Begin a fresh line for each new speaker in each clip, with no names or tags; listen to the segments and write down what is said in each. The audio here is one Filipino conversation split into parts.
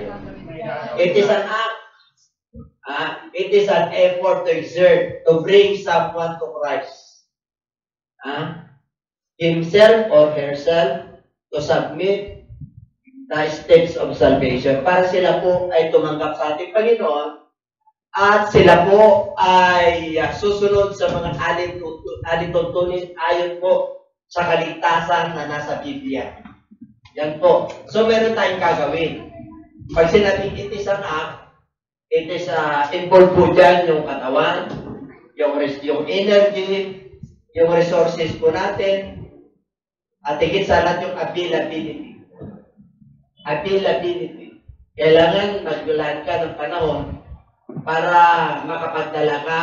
tayo. It is an act. It is an effort to exert to bring someone to Christ. Himself or herself to submit the steps of salvation. Para sila po ay tumanggap sa ating Panginoon at sila po ay susunod sa mga alituntunin ayon po sa kaligtasan na nasa Biblia. Yan po. So, meron tayong gagawin. Pag sinabing it is an act, it is involved po dyan yung katawan, yung energy, yung resources po natin, at higit sa lahat yung availability. Availability. Kailangan magdulaan ka ng panahon para makapagdala ka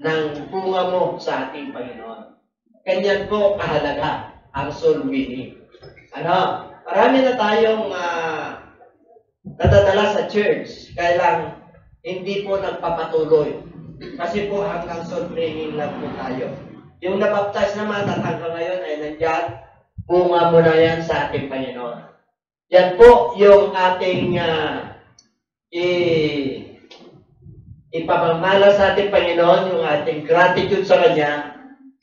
ng bunga mo sa ating Panginoon. Ganyan po kahalaga ang soul winning. Marami na tayong nadadala sa church, kaya lang hindi po nagpapatuloy. Kasi po hanggang soul winning lang po tayo. Yung nabaptize naman at hanggang ngayon ay nandyan, bunga mo na yan sa ating Panginoon. Yan po yung ating ipamamala sa ating Panginoon, yung ating gratitude sa Kanya,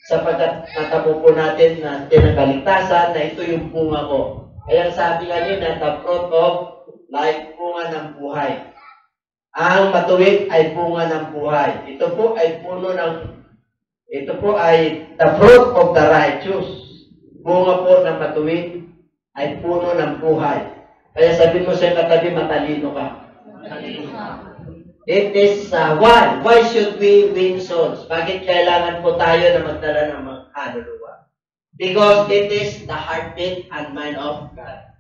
sapagkat natamo po natin na tinagaligtasan na ito yung bunga ko. Kaya sabi kanina, the fruit of life, bunga ng buhay. Ang matuwid ay bunga ng buhay. Ito po ay the fruit of the righteous. Bunga po ng matuwid ay puno ng buhay. Kaya sabihin mo sa katabi, matalino ka. It is why? Why should we win souls? Bakit kailangan po tayo na magdala ng mga kaluluwa? Because it is the heartbeat and mind of God.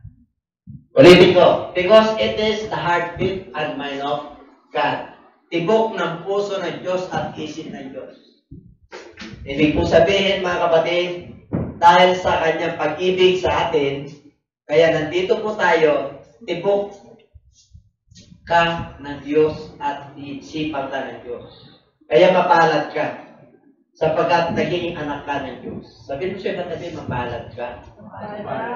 Ulitin ko. Because it is the heartbeat and mind of God. Tibok ng puso ng Diyos at isip ng Diyos. Ibig po sabihin, mga kapatid, dahil sa Kanyang pag-ibig sa atin, kaya nandito po tayo, tibok ka ng Diyos at isipan ka ng Diyos. Kaya mapalad ka, sapagkat naging anak ka ng Diyos. Sabihin mo siya katabi, mapalad ka.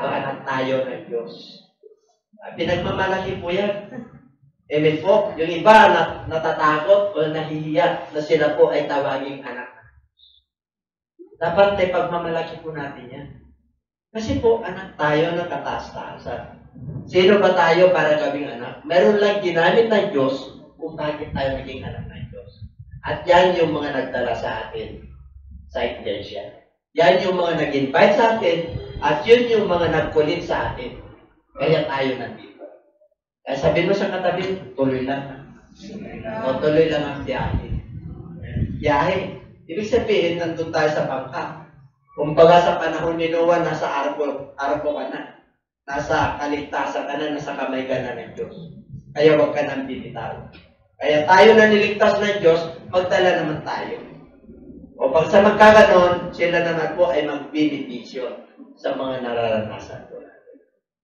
Anak tayo ng Diyos. Pinagmamalaki po yan. Amen po. Yung iba natatakot o nahihiya na sila po ay tawaging anak. Dapat ay pagmamalaki po natin yan. Kasi po, anak tayo ng kataas-taasan. Sino ba tayo para kaming anak? Meron lang ginamit ng Diyos kung bakit tayo naging anak ng Diyos. At yan yung mga nagdala sa atin sa iglesia. Yan yung mga nag-invite sa atin at yun yung mga nagkulit sa atin. Kaya tayo nandito. Kaya sabihin mo sa katabi, tuloy lang. O tuloy lang ang biyahe. Biyahe. Ibig sabihin, nandun tayo sa bangka. Kumbaga sa panahon ni Noah, nasa arko ka na. Nasa kaligtasan ka na, nasa kamay ka na ng Diyos. Kaya huwag ka nang bibitaw. Kaya tayo na niligtas ng Diyos, magdala naman tayo. O pag sa magkaganon, sila naman po ay magbibitisyo sa mga nararanasan ko.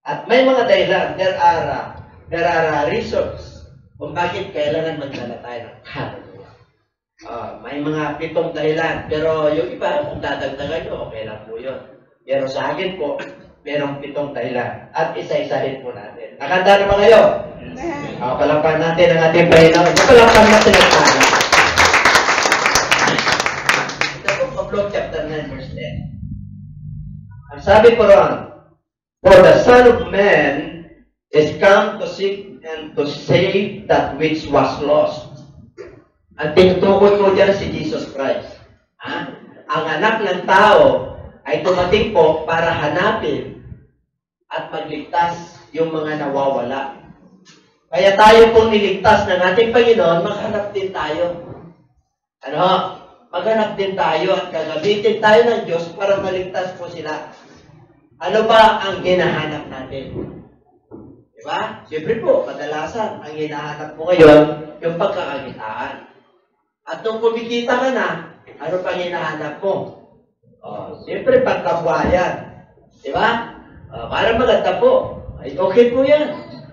At may mga dahilan, there are reasons kung bakit kailangan magdala tayo ng kaluluwa. May mga 7 dahilan, pero yung iba, kung dadagdagan nyo, okay lang po yun. Pero sa akin po, merong 7 dahilan. At isa-isahin po natin. Nakanda naman kayo? Palakpan natin ang ating Panginoon. Palakpan natin ang Panginoon. Ito po, Pablo chapter 9, verse 10. Ang sabi po ron, for the Son of Man is come to seek and to save that which was lost. Ang tinutukoy ko dyan si Jesus Christ. Ang anak ng tao ay tumating po para hanapin at magligtas yung mga nawawala. Kaya tayo pong niligtas ng ating Panginoon, maghanap din tayo. Maghanap din tayo at gagamitin tayo ng Diyos para maligtas po sila. Ano ba ang hinahanap natin? Diba? Siyempre po, kadalasan, ang hinahanap mo ngayon, yung pagkakakitaan. At nung kumikita ka na, ano pang hinahanap mo? Siyempre, pagkabuhayan. Diba? Para maganda po. Okay po yan.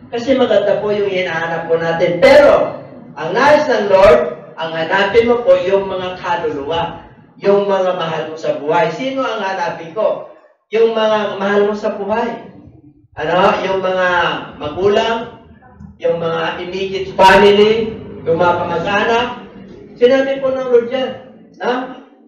Kasi maganda po yung hinahanap po natin. Pero, ang nais ng Lord, ang hanapin mo po yung mga kaluluwa. Yung mga mahal mo sa buhay. Sino ang hanapin ko? Yung mga mahal mo sa buhay. Yung mga magulang, yung mga immediate family, yung mga kamag-anak. Sinabi po ng Lord yan.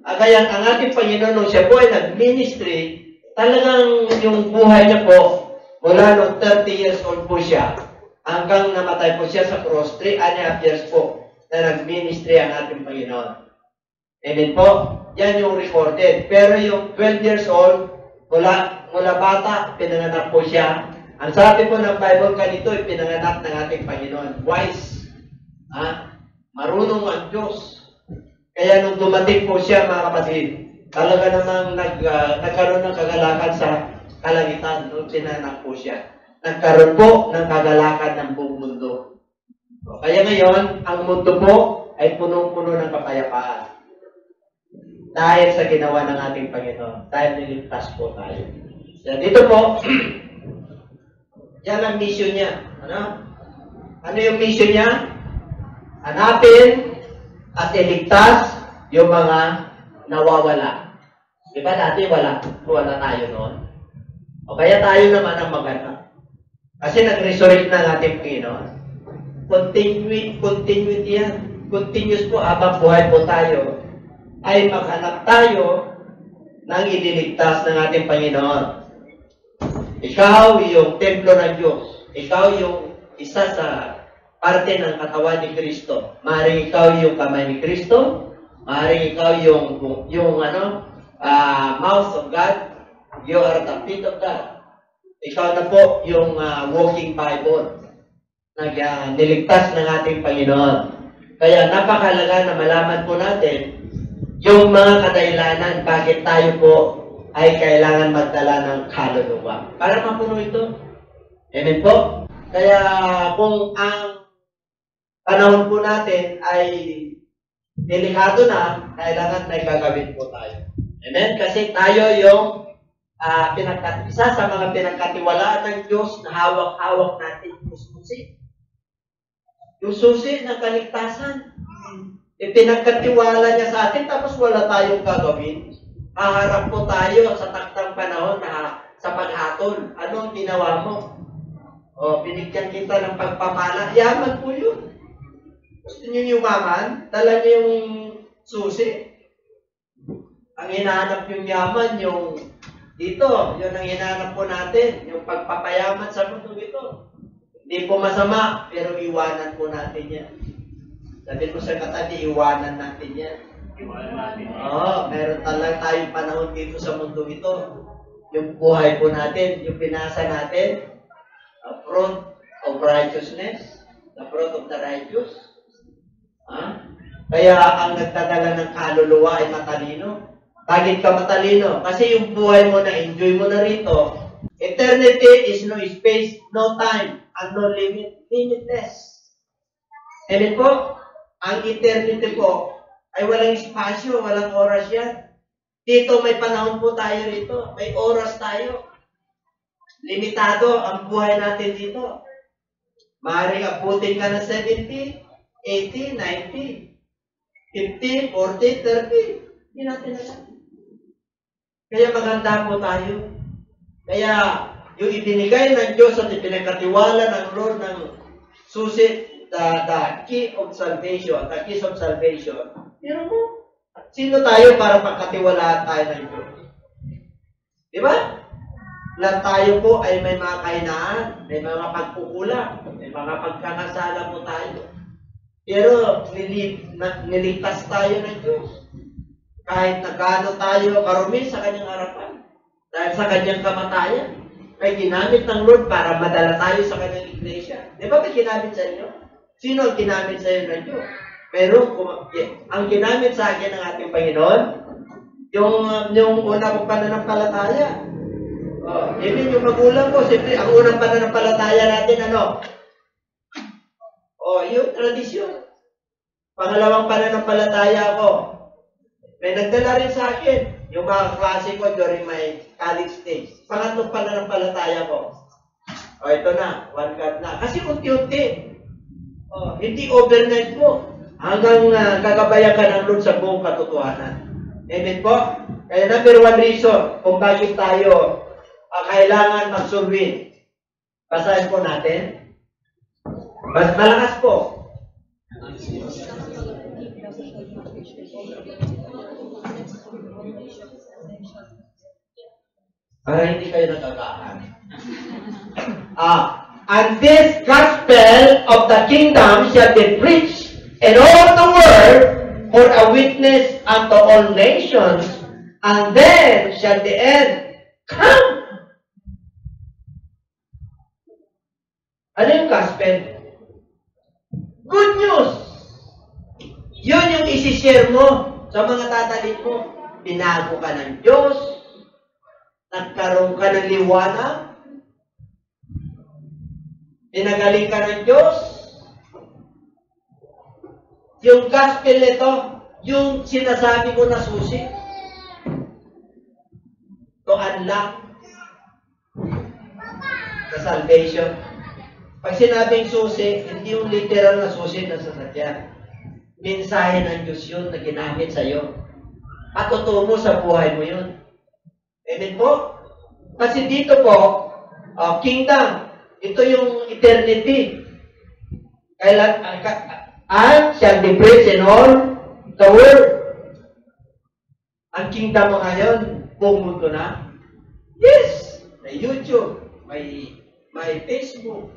Kaya ang ating Panginoon, nung siya po ay nag-ministry, talagang yung buhay niya po, mula nung 30 years old po siya, hanggang namatay po siya sa cross, 3.5 years po, na nag-ministry ang ating Panginoon. Amen po? Yan yung recorded. Pero yung 12 years old, mula bata, pinanganak po siya. Ang sabi po ng Bible kanito, pinanganak ng ating Panginoon. Wise. Marunong ang Diyos. Kaya nung dumating po siya, mga kapatid, talaga namang nagkaroon ng kagalakan sa kalangitan nung pinanak po siya. Nagkaroon po ng kagalakan ng buong mundo. Kaya ngayon, ang mundo po ay punong-puno ng kapayapaan. Dahil sa ginawa ng ating Panginoon. Dahil niligtas po tayo. So, dito po, yan ang mission niya. Ano yung mission niya? Hanapin at iligtas yung mga nawawala. Diba dati wala tayo noon? O kaya tayo naman ang maganda. Kasi nag-resurrect na ng ating Panginoon. Continuity yan. Continuous po habang buhay po tayo ay maghanap tayo ng ililigtas ng ating Panginoon. Ikaw yung templo ng Diyos. Ikaw yung isa sa parte ng katawan ni Kristo. Maaaring ikaw yung kamay ni Kristo. Maaaring ikaw yung mouth of God. You are the feet of God. Ikaw na po yung walking Bible. Niligtas ng ating Panginoon. Kaya napakahalaga na malaman po natin yung mga kadahilanan bakit tayo po ay kailangan magdala ng kaluluwa. Para mapuno ito. Amen po? Kaya kung ang panahon po natin ay delikado na, kailangan may gagawin po tayo. Amen? Kasi tayo yung isa sa mga pinagkatiwalaan ng Diyos na hawak-hawak natin yung susi. Yung susi ng kaligtasan. Pinagkatiwala niya sa atin tapos wala tayong gagawin. Haharap po tayo sa taktang panahon na sa paghatol. Ano ang ginawa mo? Binigyan kita ng pagpapala. Yaman po yun. Gusto niyo yumaman? Dala niyo yung susi. Ang hinahanap yung yaman, yung dito, yun ang hinahanap po natin, yung pagpapayaman sa mundo ito. Hindi po masama, pero iwanan po natin yan. Sabi ko sa katabi, iwanan natin yan. Meron talagang tayong panahon dito sa mundo ito. Yung buhay po natin, yung pinasa natin, the fruit of righteousness, the fruit of the righteous. Kaya ang nagdadala ng kaluluwa ay matalino. Bakit ka matalino? Kasi yung buhay mo na, enjoy mo na rito. Eternity is no space, no time, and no limit, limitless. Amen po? Ang eternity po ay walang espasyo, walang oras yan. Dito may panahon po tayo rito. May oras tayo. Limitado ang buhay natin dito. Maaaring abutin ka ng 70, 80, 90, 50, 40, 30. Hindi natin alam. Kaya maganda po tayo. Kaya yung ibinigay ng Diyos at ipinagkatiwala ng Lord ng susi, the key of salvation, the keys of salvation. Pero mo, sino tayo para pagkatiwalaan tayo ng Diyos? Di ba? Lahat tayo po ay may mga kahinaan, may mga pagkukulang, may mga pagkakasala po tayo. Pero niligtas tayo ng Diyos. Kahit na gaano tayo karumi sa kanyang harapan. Dahil sa kanyang kamatayan, ay ginamit ng Lord para madala tayo sa kanyang iglesia. Di ba may ginamit sa inyo? Sino ang ginamit sa inyo ng Diyos? Pero ang ginamit sa akin ng ating Panginoon, yung una kong pananampalataya. Even yung magulang ko, siyempre, ang unang pananampalataya natin, yung tradisyon. Pangalawang pananampalataya ko, may nagdala rin sa akin, yung mga klase ko during my college days. Pangatlong pananampalataya ko. Ito na, one God na. Kasi unti-unti, hindi overnight po. Hanggang kagabayan ka ng Lord sa buong katotohanan. Amen po? Kaya number one reason kung bakit tayo kailangan mag-survey. Basahin po natin. Mas malakas po. Para hindi kayo nagagahan. And this gospel of the kingdom shall be preached in all the world for a witness unto all nations, and then shall the end come. Ano yung gospel? Good news! Yun yung isi-share mo sa mga tatalit mo. Binago ka ng Diyos, nagkaroon ka ng liwanag, pinagaling ka ng Diyos. Yung gospel nito, yung sinasabi ko na susi, to unlock the salvation. Pag sinabing susi, hindi yung literal na susi na sasakyan. Mensahe ng Diyos yun na ginamit sa iyo. Patutungo sa buhay mo yun. Amen po? Kasi dito po, kingdom, ito yung eternity. Kailan, and shall be preached in all the world. Ang kingdom mo ngayon, buong mundo na. Yes! May YouTube, may Facebook.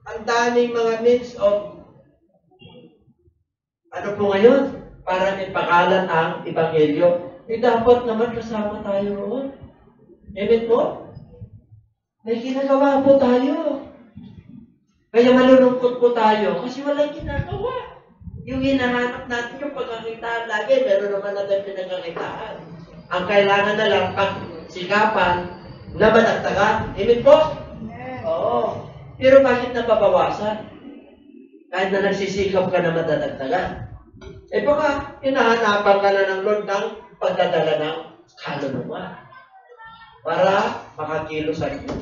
Ang daming mga means of ano po ngayon? Para ipakalat ang ebanghelyo. Dapat naman kasama tayo roon. Amen po? May ginagawa po tayo. Kaya malulungkot po tayo kasi walang ginagawa. Yung hinahanap natin yung pagkakitaan lagi, meron naman natin pinagkakitaan. Ang kailangan na lang pagsikapan na madagdagan. Amen po? Oo. Pero bakit napabawasan? Kahit na nagsisikap ka na madadagdagan. Baka hinahanapan ka na ng Lord ng pagdadala ng kaluluwa para makakilos ang Diyos.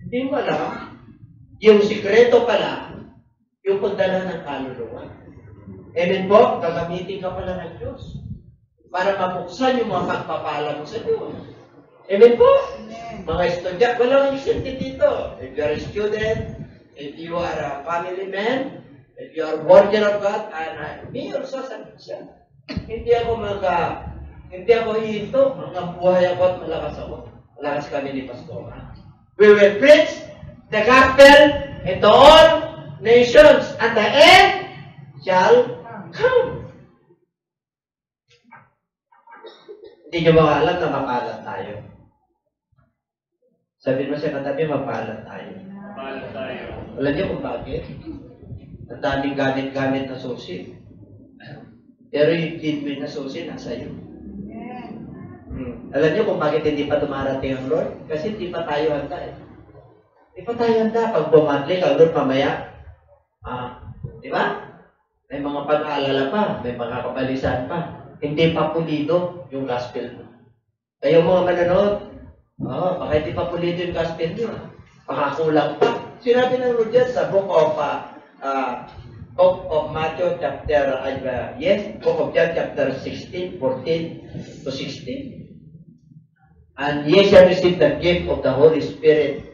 Hindi mo alam, yung sikreto pala, yung pagdala ng kaluluwa. Amen po, gagamitin ka pala ng Diyos para mabuksan yung mga pagpapala mo sa Diyos. Amen po? Mga estudyant, walang isente dito. If you are a student, if you are a family man, if you are worker of God, and me also sa siya. Hindi ako hihinto. Hanggang buhay ako at malakas ako. Malakas kami ni Pastor. We will preach the gospel into all nations, and the end shall come. Hindi nyo makalam na makalat tayo. Sabihin mo sa katabi, mapalat tayo.
Mapalat tayo.
Alam niyo kung bakit? Ang daming gamit-gamit na susi. Pero yung genuine na susi, nasa iyo. Alam niyo kung bakit hindi pa dumarating ang Lord? Kasi hindi pa tayo handa eh. Hindi pa tayo handa. Pag bumaglik ang Lord mamaya, di ba? May mga pag-aalala pa, may mga kabalisan pa. Hindi pa pulido yung gospel mo. Kayo mga mananood, baka hindi pa pulido yung gospel nyo. Baka kulang pa. Sinabi ng Lord dyan sa book of Matthew chapter, book of John chapter 16, 14 to 16. And ye shall receive the gift of the Holy Spirit,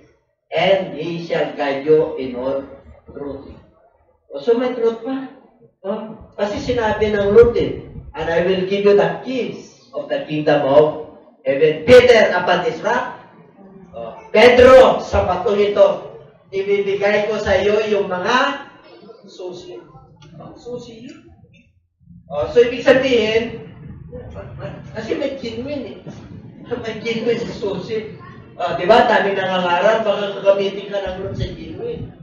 and He shall guide you in all truth. So may truth pa. Kasi sinabi ng Lord and I will give you the keys of the kingdom of heaven. Peter, upon this rock, Pedro, sa batong ito, ibibigay ko sa iyo yung mga susi. Susi. So, ibig sabihin, kasi may genuine eh. May genuine sa susi. Diba? Dami nangangarap, baka gagamitin ka ng Lord sa genuine.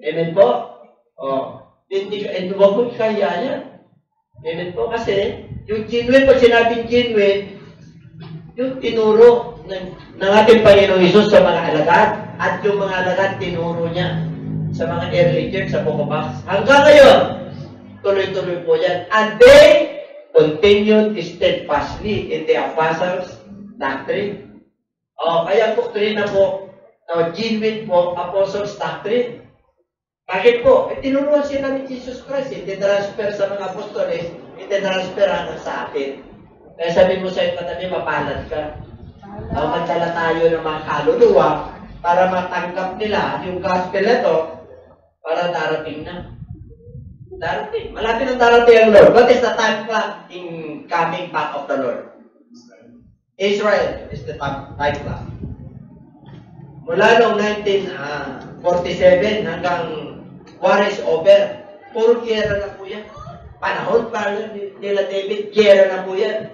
Amen po? Hindi huwag mo kaya yan. Amen po? Kasi, yung genuine, pag sinabing genuine, yung tinuro ng ating Panginoong Hesus sa mga alagad, at yung mga alagad tinuro niya sa mga early church sa Book of Acts. Hanggang ngayon, tuloy-tuloy po yan. And they continued steadfastly in the apostles' doctrine. Kaya ang doktrina po, genuine po, apostles' doctrine. Bakit po? Tinuruan sila ni Jesus Christ. Iti-transfer sa mga apostoles, iti-transfer hanggang sa atin. Kaya sabi mo sa katabi, mapalad ka. Magdala tayo ng mga kaluluwa para matanggap nila yung gospel na to. Para darating na. Darating. Malapit na darating ang Lord. What is the time clock in coming back of the Lord? Israel is the time clock. Mula noong 1947 hanggang war is over, puro giyera na po yan. Panahon pa nila David, giyera na po yan.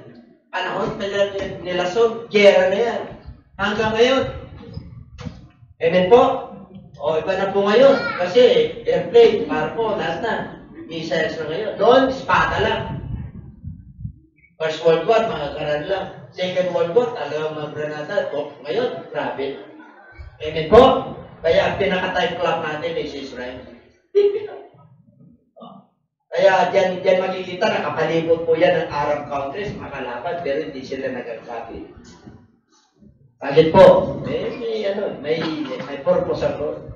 Panahon pa nila Saul, giyera na yan. Hanggang ngayon. Amen po? O, iba na po ngayon. Kasi, airplane, barko, lahat na. Missiles na ngayon. Doon, espada lang. First World War, mga karan lang. Second World War, talagang mga granada. Ngayon, grabe. Amen po? Kaya, pinaka-time clock natin is Israel. Kaya, dyan makikita, nakapalibot po yan ng Arab countries, makalaban, pero hindi sila nagagsabi. Bakit po? May purpose ako.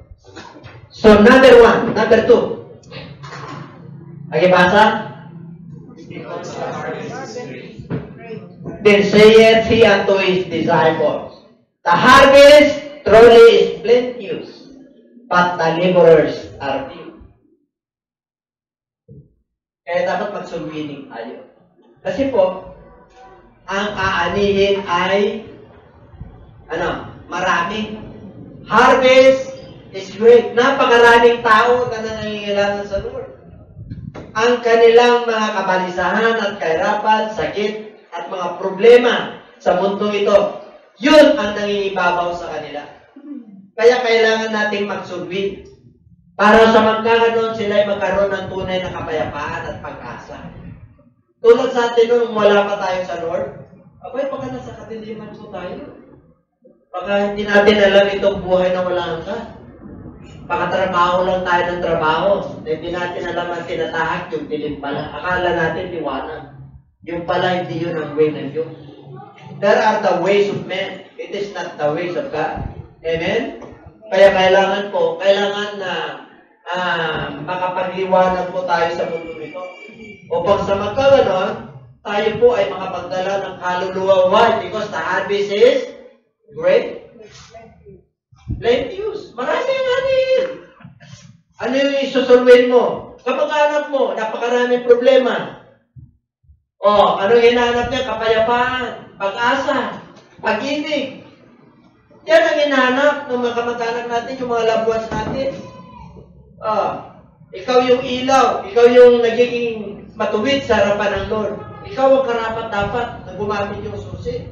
So, number 1. Number 2. Lagi basa? Then saith he unto his disciples, the harvest truly is plenteous, but the laborers are few. Kaya dapat mag-soul-winning tayo. Kasi po, ang aanihin ay marami. Harvest is great. Napakaraming tao na nangangailangan sa Lord. Ang kanilang mga kabalisahan at kahirapan, sakit, at mga problema sa mundo ito, yun ang nangingibabaw sa kanila. Kaya kailangan nating magsulwin para sa magkakaroon sila ay magkaroon ng tunay na kapayapaan at pag-asa. Tulad sa atin nung wala pa tayo sa Lord, abay, pagka nasa katiliman po tayo. Baka hindi natin alam itong buhay na wala hanggan. Pakatrabaho lang tayo ng trabaho. Hindi natin alam ang tinatahak, yung dilim pala. Akala natin liwanag. Yung pala, hindi yun ang way ng Diyos. There are the ways of men. It is not the ways of God. Amen? Kaya kailangan na makapagliwanag po tayo sa mundo ito. Upang sa magkaganon, tayo po ay makapagdala ng kaluluwa. Why? Because the harvest is great. Plenteous. Maraming anin. Ano yung isusulwin mo? Kamag-anak mo, napakaraming problema. O, ano yung hinahanap niya? Kapayapaan, pag-asa, pag-ibig. Yan ang hinahanap ng mga kamag-anak natin, yung mga loved ones natin. Ikaw yung ilaw, ikaw yung nagiging matuwid sa harapan ng Lord. Ikaw ang karapat-dapat na gumamit yung susi.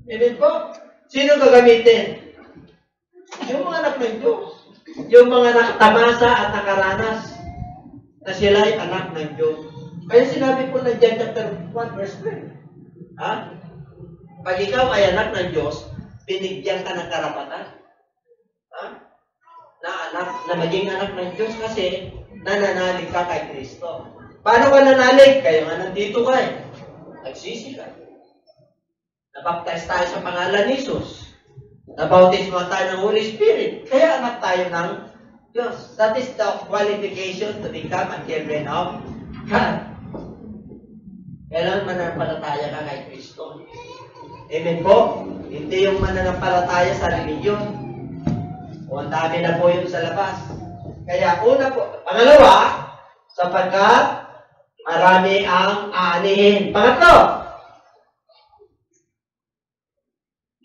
Amen po? Sino gagamitin? Yung mga anak ng Diyos. Yung mga nakatamasa at nakaranas na sila ay anak ng Diyos. Kaya sinabi po ng John chapter 1 verse 3. Pag ikaw ay anak ng Diyos, binigyan ka ng karapatan. Na maging anak ng Diyos kasi nananalig ka kay Kristo. Paano ka nanalig? Kaya nga nandito ka eh. Nagsisi ka. Nabaptize tayo sa pangalan ni Jesus. Nabautismo tayo ng Holy Spirit. Kaya anak tayo ng Diyos. That is the qualification to become a children of God. Kailangan mananampalataya ka kay Kristo. Amen po? Hindi yung mananampalataya sa religion. O ang dami na po yun sa labas. Kaya una po. Pangalawa, sapagkat marami ang aanihin. Pangatlo,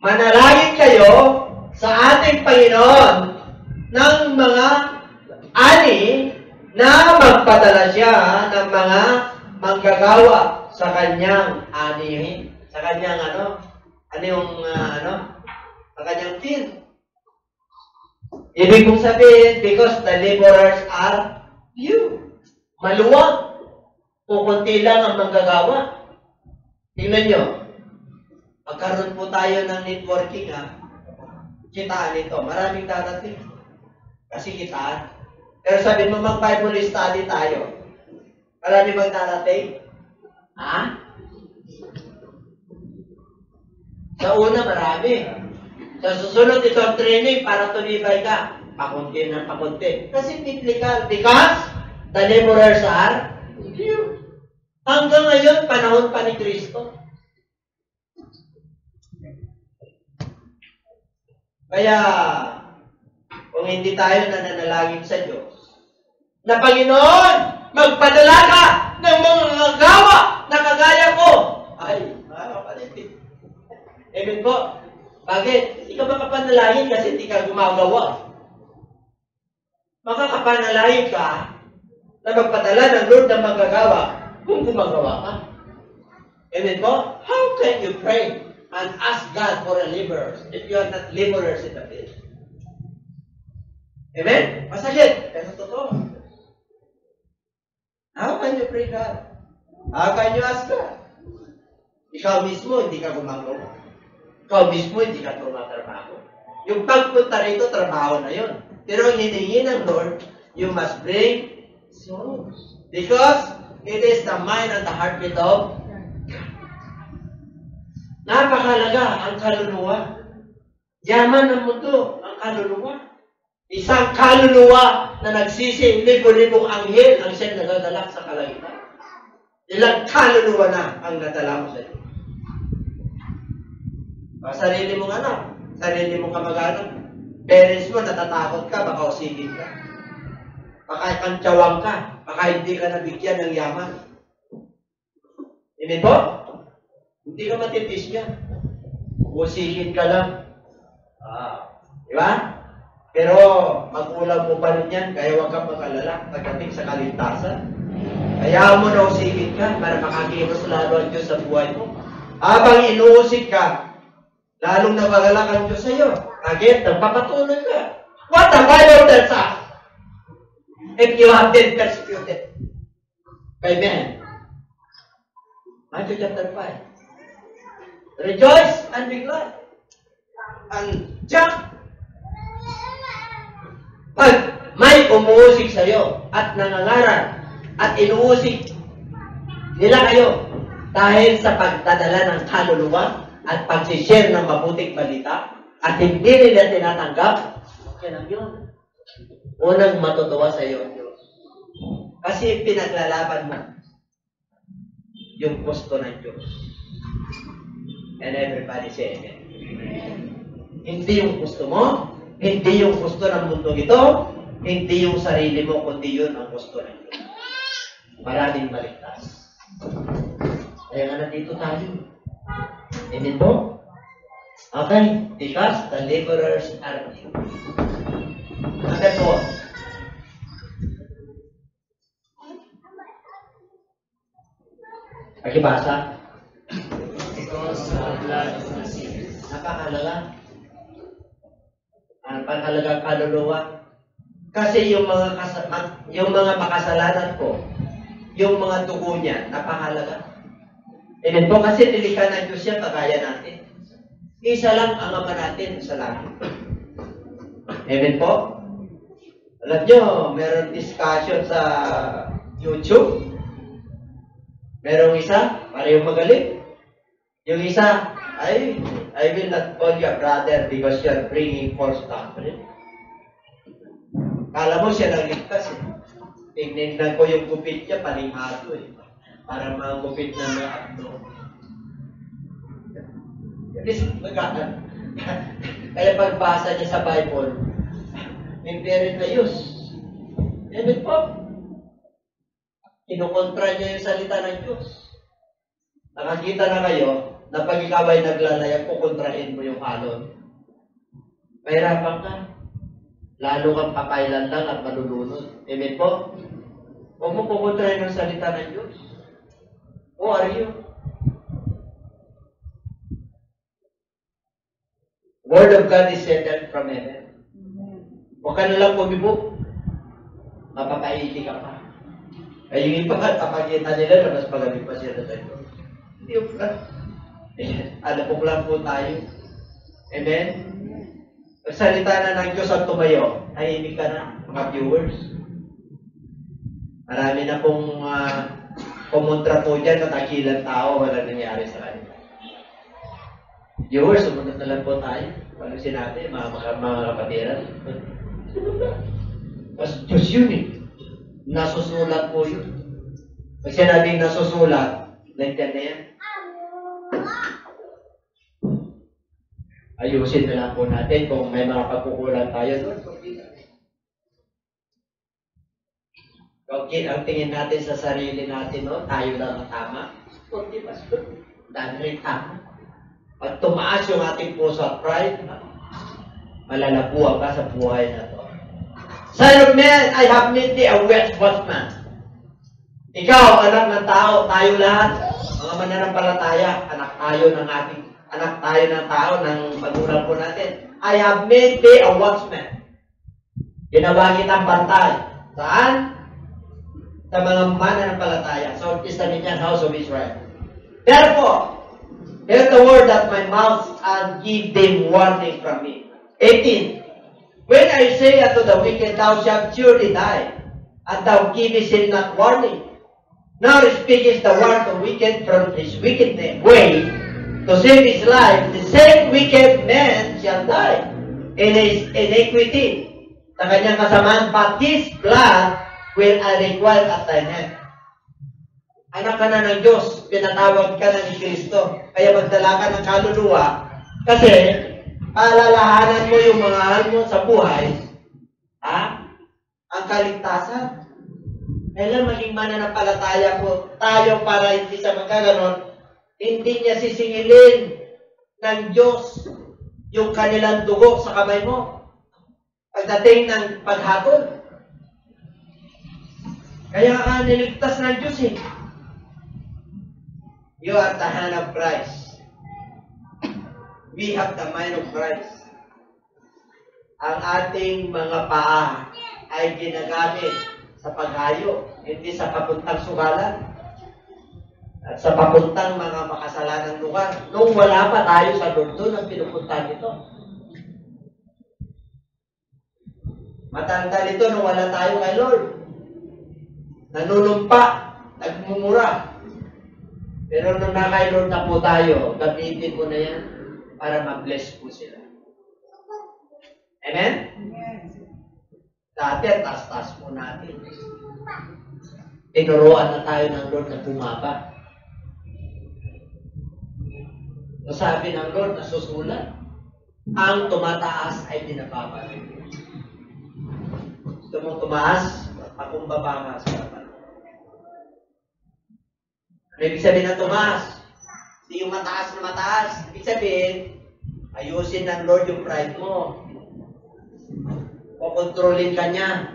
manalangin kayo sa ating Panginoon ng mga ani na magpadala siya ng mga manggagawa sa kanyang anihin. Sa kanyang sa kanyang field. Ibig kong sabihin, because the laborers are few. Maluwag. Kukunti lang ang manggagawa. Tingnan nyo. Magkaroon po tayo ng networking, kitaan ito. Maraming darating. Kasi kitaan. Pero sabi mo, mag-Bible study tayo. Maraming magdarating. Sa una, marami. Sa susunod, ito ang training para tumibay ka. Pakunti ng pakunti. Kasi biblical. Because the laborers are few. Hanggang ngayon, panahon pa ni Kristo. Kaya, kung hindi tayo nananalangin sa Diyos, na Panginoon, magpadala ka ng mga gawa na kagaya ko. Ay, mga kapatid. Amen po. Bakit? Hindi ka makapanalangin kasi hindi ka gumagawa. Makakapanalangin ka na magpadala ng Lord ng magagawa kung gumagawa ka. Amen po? How can you pray and ask God for a laborers if you are not laborers in the field? Amen? Masakit. Pero totoo. How can you pray God? How can you ask God? Ikaw mismo, hindi ka gumagawa. Ikaw mismo, hindi ka tumatrabaho. Yung pagpunta rito, trabaho na yun. Pero ang hiningi ng Lord, you must bring souls. Because it is the mind and the heartbeat of napakalaga ang kaluluwa. Yaman ng mundo ang kaluluwa. Isang kaluluwa na nagsisi, libo-libong anghel ang siyang nadadala sa kalangitan. Ilang kaluluwa na ang nadala mo sa iyo. Sarili mong anak, sarili mong kamag-anak, parents mo, natatakot ka, baka usigin ka. Baka kantsyawang ka, baka hindi ka nabigyan ng yaman. Hindi po? Hindi ka matipis yan. Usigin ka lang. Di ba? Pero magulang mo pa rin yan, kaya huwag kang mag-alala pagdating sa kaligtasan. Kaya mo na usigin ka para makakilos lalo ang Diyos sa buhay mo. Habang inuusig ka, lalong nagalala ang Diyos sa iyo. Again, nagpapatuloy ka. What the Bible tells us? If you have been persecuted by men. Matthew chapter 5. Rejoice and be glad. And jump. Pag may umuusig sa iyo at nangangaral at inuusig nila kayo dahil sa pagdadala ng kaluluwa at pag-share ng mabuting balita at hindi nila tinatanggap, okay lang yun. Unang matutuwa sa iyo ang Diyos. Kasi pinaglalaban mo yung gusto ng Diyos. And everybody say amen. Hindi yung gusto mo, hindi yung gusto ng mundo ito, hindi yung sarili mo, kundi yun ang gusto ng Diyos. Maraming maligtas. Kaya nga nandito tayo. Amen po? Okay, because the laborers are few. Okay po. Pakibasa.
Because the blood of the sinners.
Napakalaga. Napakalaga kaluluwa. Kasi yung mga makasalanan ko, yung mga dugo niya, napakalaga. Amen po, kasi nilikan ng Diyos yan, kagaya natin. Isa lang ang ama natin sa langit. Amen po? Alam nyo, meron discussion sa YouTube. Merong isa, parehong magaling. Yung isa, I will not call you a brother because you are bringing false doctrine. Kala mo siya nagligtas eh. Tingnan ko yung gupit niya, panimado eh. Para mga gupit na may abdo. Kaya pagbasa niya sa Bible, hindi rin ayos. Amen po. Kinukontra niya yung salita ng Diyos. Nakakita na kayo na pag ikaw ay naglalayag, kukontrahin mo yung halon. Mahirapan ka. Lalo kang papailan lang at malulunod. Amen po? Huwag mo kukontrahin yung salita ng Diyos. Who are you? Word of God is sent from heaven. Huwag ka nalang pumibok. Mapapaiti ka pa. Ay yung iba, kapagkita nila na mas magaling pa sila sa Diyos. Hindi yung plan. Alapok lang po tayo. Amen? Pagsalita na ng Diyos ang tumayo, tahimik ka na, mga viewers. Marami na pong kumontra po dyan, katakilang tao, wala nangyari sa kanila. Viewers, sumunod na lang po tayo. Ano sinabi, mga kapatiran? Mas Diyos yun eh. Nasusulat po yun. Pag sinabing nasusulat, nandiyan na yan. Ayusin na lang po natin kung may mga pagkukulang tayo doon. Okay, ang tingin natin sa sarili natin, no? Tayo lang ang tama. Okay, pastor. Dami rin tama. Pag tumaas yung ating puso at pride, malalabuan ka sa buhay na to. Son of man, I have made thee a watchman. Ikaw, anak ng tao, tayo lahat, mga mananampalataya, anak tayo ng tao, ng magulang po natin. I have made thee a watchman. Ginawa kitang bantay. Saan? Sa mga mananampalataya, sa Testamentian house of Israel. Therefore, hear the word that my mouth and give them warning from me. 18. When I say unto the wicked, thou shalt surely die, and thou givest him not warning. Now speakest the word of wicked from his wicked way, to save his life, the same wicked man shall die in his iniquity. Sa kanyang kasamaan, but his blood will I require at thy hand. Anak ka na ng Diyos, pinatawag ka na ni Kristo. Kaya magdala ka ng kaluluwa, kasi paalalahanan mo yung mga mahal mo sa buhay, ang kaligtasan. Kailan maging mananampalataya po tayo para hindi sa magkaganon, hindi niya sisingilin ng Diyos yung kanilang dugo sa kamay mo pagdating ng paghatol. Kaya ka niligtas ng Diyos eh. You are the hand of Christ. We have the mind of Christ. Ang ating mga paa ay ginagamit sa paghayo, hindi sa papuntang sugalan at sa papuntang mga makasalanang lugar. Nung wala pa tayo sa doon ang pinupuntahan nito. Matanda nito nung wala tayo kay Lord. Nanunumpa, nagmumura. Pero nung na-kay Lord na po tayo, gamitin mo na yan para ma-bless po sila. Amen? Dati, tas-tas po natin. Tinuruan na tayo ng Lord na bumaba. So, sabi ng Lord na susulat, ang tumataas ay dinababalik. Gusto mong tumaas, pakumbaba ka sa kapal. Ano ibig sabihin na tumaas? Hindi yung mataas na mataas. Ibig sabihin, ayusin ng Lord yung pride mo. Kukontrolin ka niya.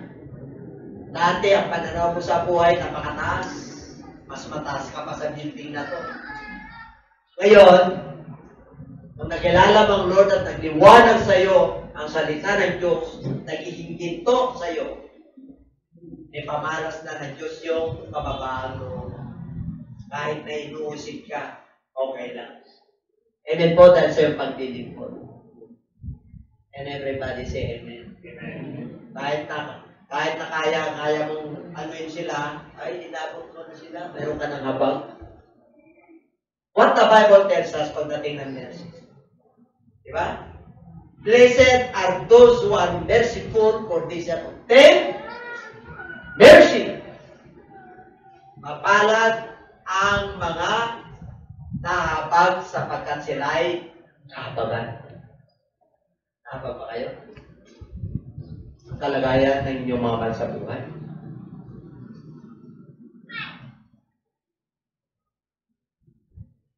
Dati, ang pananaw mo sa buhay, napakataas. Mas mataas ka pa sa building na to. Ngayon, nung nakilala mong Lord at nagliwanag sa iyo ang salita ng Diyos, naghihinginto sa iyo, may pamalas na ng Diyos yung kababaan mo. Kahit na inuusig ka, okay lang. Amen po dahil sa iyong pagdilingkod. And everybody say amen. Amen. Kahit na kaya mong anuin sila, ay inabot mo na sila, meron ka ng habang. What the Bible tells us pagdating ng mercy. Diba? Blessed are those who are merciful, for they shall obtain mercy. Mapalad ang mga nahabag sapagkat sila ay kahabagan. Nahabag ba kayo? Ang kalagayan ng inyong mga mahal sa buhay.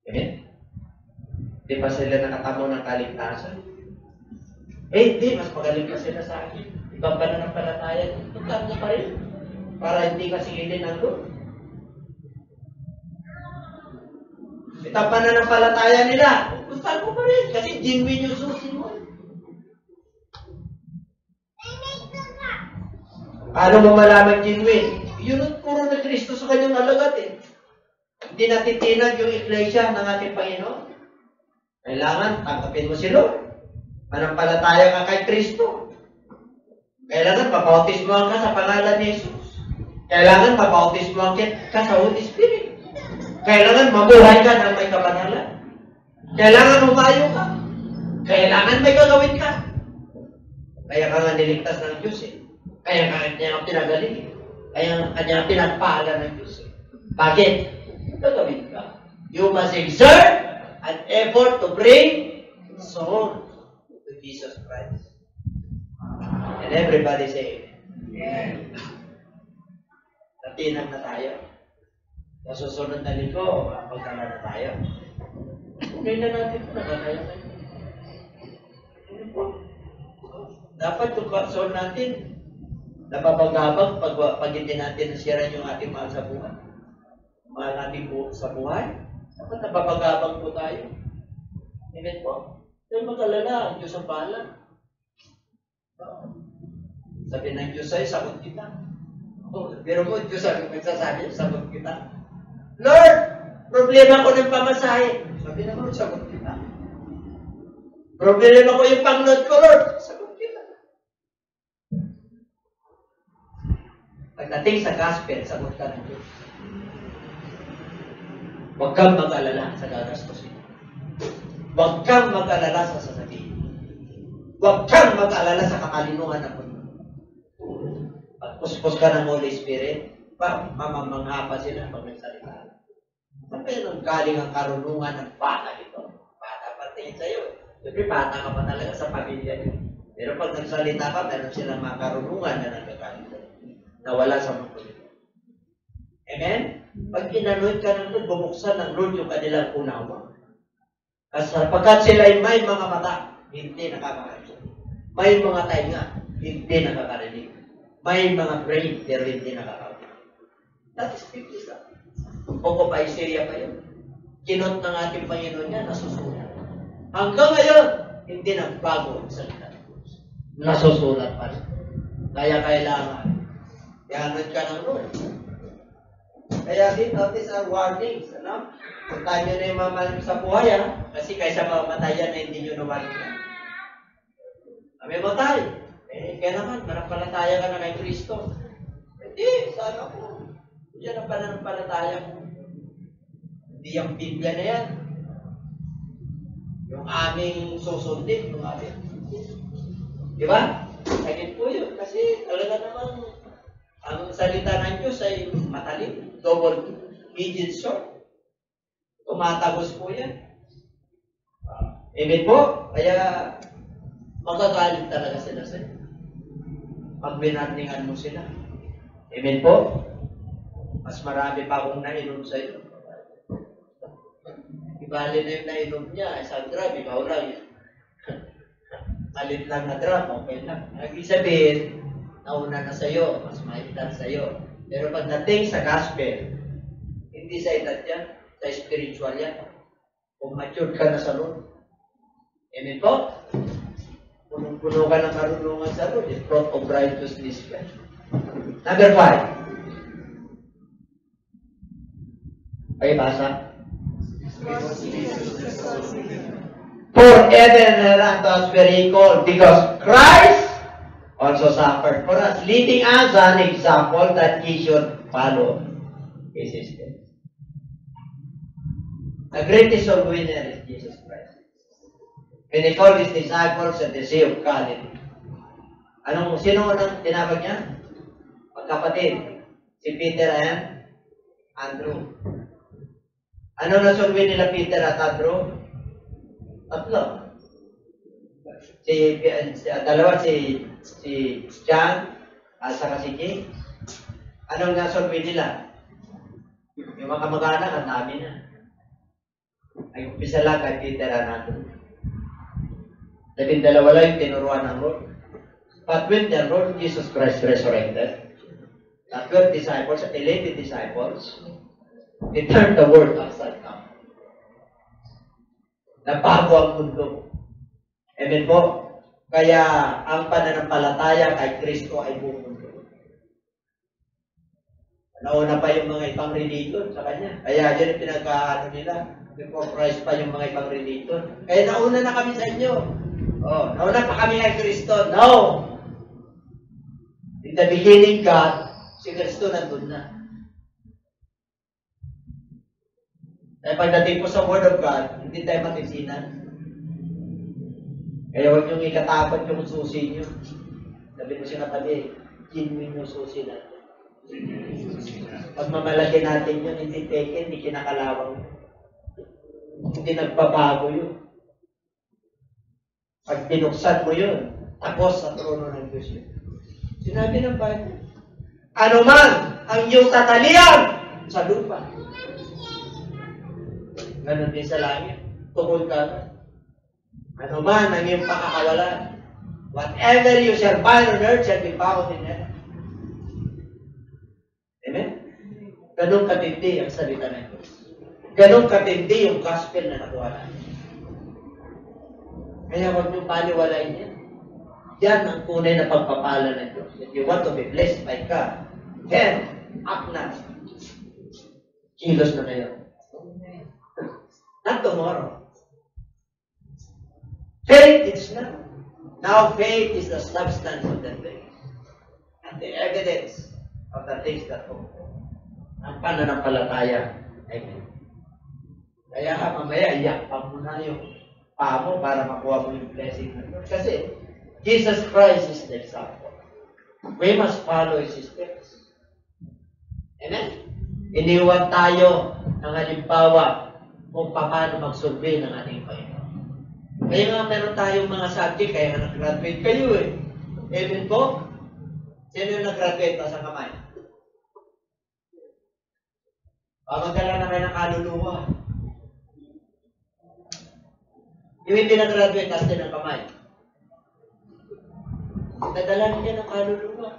Amen? Di ba sila nakatamo ng kaligtasan? Hindi, mas magaling pa sila sa akin. Ibang pananampalataya, tutang niya pa rin. Para hindi ka singilin ng Lord. Itang pananampalataya nila, tutang mo pa rin. Kasi genuine yung susi mo. Paano mo malaman genuine? Yun ang puro na Kristo sa kanyang alagat eh. Hindi natitinag yung iglesia ng ating Panginoon. Kailangan tanggapin mo si Lord. Manampalataya ka kay Kristo. Kailangan mabautismohan ka sa pangalan ni Jesus. Kailangan mabautismohan ka sa Holy Spirit. Kailangan mabuhay ka ng may kabanalan. Kailangan humayo ka. Kailangan may gagawin ka. Kaya ka nga niligtas ng Diyos eh. Kaya kanya ang pinagaling. Kaya kanya ang pinagpala ng Diyos. Bakit? Gagawin ka. You must exert an effort to bring soul to Jesus Christ. And everybody say amen. Magtinag na tayo. Sa susunod na linggo, magkala na tayo. Okay na natin ito, nakakaya tayo. Dapat yung kapson natin, napapagabag pag hindi natin nasira yung ating mahal sa buhay. Mahal natin po sa buhay. Dapat napapagabag po tayo. Amen po. Kaya mag-alala, ang Diyos ang bahala. Sabi ng Diyos sa'yo, sagot kita. Pero mo, Diyos ang magsasabi, sagot kita. Lord, problema ko ng pamasahe. Sabi na Lord, sagot kita. Problema ko yung pang-load ko, Lord. Sagot kita. Pagdating sa gospel, sagot ka ng Diyos. Huwag kang mag-alala sa gagastusin. Huwag kang mag-alala sa sasabihin. Huwag kang mag-alala sa kakalinuhan ng mundo. Pag puspos ka ng Holy Spirit, mamamangha pa sila pag nagsalita. Pero galing ang karunungan ng bata ito. Bata pa tingin sa'yo. Siyempre, bata ka pa talaga sa pamilya niyo. Pero pag nagsalita ka, meron silang mga karunungan na nagkakalit. Nawala sa mundo nito. Amen? Pag pinanood ka ng Lord, bumuksan ng Lord yung kanilang unawa. Kasi sapagkat sila ay may mga mata, hindi nakakarinig. May mga tainga, hindi nakakarinig. May mga brain, pero hindi nakakarinig. That is 50 lang. Kung pa Isaiah pa yun. Kinot ng ating Panginoon niya, nasusulat. Hanggang ngayon, hindi nagbago ang salita. Nasusulat pa rin. Kaya kailangan, ihanod ka ng Lord. Kaya these are warnings, ano? Punta nyo na yung mamalim sa buhay, ha? Kasi kaysa mamatayan na hindi nyo nawarin ka. Kami matay. Kaya naman, manampalataya ka na kay Kristo. Hindi, sana po. Yan ang pananampalataya mo. Hindi yung Biblia na yan. Yung aming susundin, yung aming. Di ba? Sagit po yun. Kasi talaga naman, ang salita ng Diyos ay matalim. Double-edged sword. Tumatagos po yan. Amen po? Kaya magagalit talaga sila sa'yo. Pag binarningan mo sila. Amen po? Mas marami pa akong nainom sa'yo. Ibali na yung nainom niya. Isang gram, ikaw lang yan. Malit lang na gram, okay lang. Ibig sabihin, nauna na sa'yo, mas maitan sa'yo. Pero pagdating sa gospel, hindi sa edad yan, sa spiritual yan. Kung matured ka na sa Lord. Amen po? Punong-puno ka ng karunungan sa Lord, the fruit of righteousness ka. Number 5. Okay, basa. For heaven and earth us very cold, because Christ also suffered for us, leaving us an example that we should follow his steps. The greatest of winners is Jesus Christ. When he called his disciples at the Sea of Galilee, sino ang tinawag niya? Magkapatid. Si Peter and Andrew. Ano nasulwi nila Peter at Andrew? Tatlo. Dalawa si John at saka si James. Anong nasulwi nila? Yung mga kamag-anak, ang dami na. Ay umpisa lang kay Peter at Andrew. 12 lang yung tinuruan ng Lord. But when the Lord Jesus Christ resurrected, the 12 disciples, 11 disciples, they turned the world upside down. Nabago ang mundo. Amen po? Kaya ang pananampalataya kay Kristo ay buong mundo. Nauna pa yung mga ibang religion sa Kanya. Kaya yun yung pinagkaano nila. Before Christ pa yung mga ibang religion. Kaya nauna na kami sa inyo. Oh, nauna pa kami kay Kristo. No! In the beginning, God, si Kristo nandun na. Kaya pagdating po sa Word of God, hindi tayo matisinan. Kaya huwag niyong ikatakot yung susi niyo. Sabi mo siya katabi, genuine yung susi natin. Pag mamalaki natin yun, hindi taken, hindi kinakalawang. Hindi nagbabago yun. Pag binuksan mo yun, tapos sa trono ng Diyos yun. Sinabi ng Bible, Ano man ang iyong tatalian sa lupa. Ganon din sa langit. Tungkol ka. Ano man ang iyong pakakawalan. Whatever you shall bind on earth shall be bound in heaven. Amen? Ganon katindi ang salita ng Diyos. Ganon katindi yung gospel na nakuha natin. Kaya huwag niyong paniwalain yan. Yan ang tunay na pagpapala ng Diyos. If you want to be blessed by God, then, act na. Kilos na ngayon. Not tomorrow. Faith is now. Now faith is the substance of the things and the evidence of the things that hope for. Ang pananampalataya. Amen. Kaya mamaya, iyakpan mo na yung paa mo para makuha mo yung blessing ng Lord. Kasi, Jesus Christ is the example. We must follow His steps. Amen? Iniwan tayo ng halimbawa kung paano magsurvey ng ating Panginoon. Kaya nga meron tayong mga subject, kaya nga nag-graduate kayo eh. Amen po? Sino yung nag-graduate pa sa kamay? Magdala na kayo ng kaluluwa. Yung hindi nag-graduate, taas din ang kamay. Nadala niya ng kaluluwa.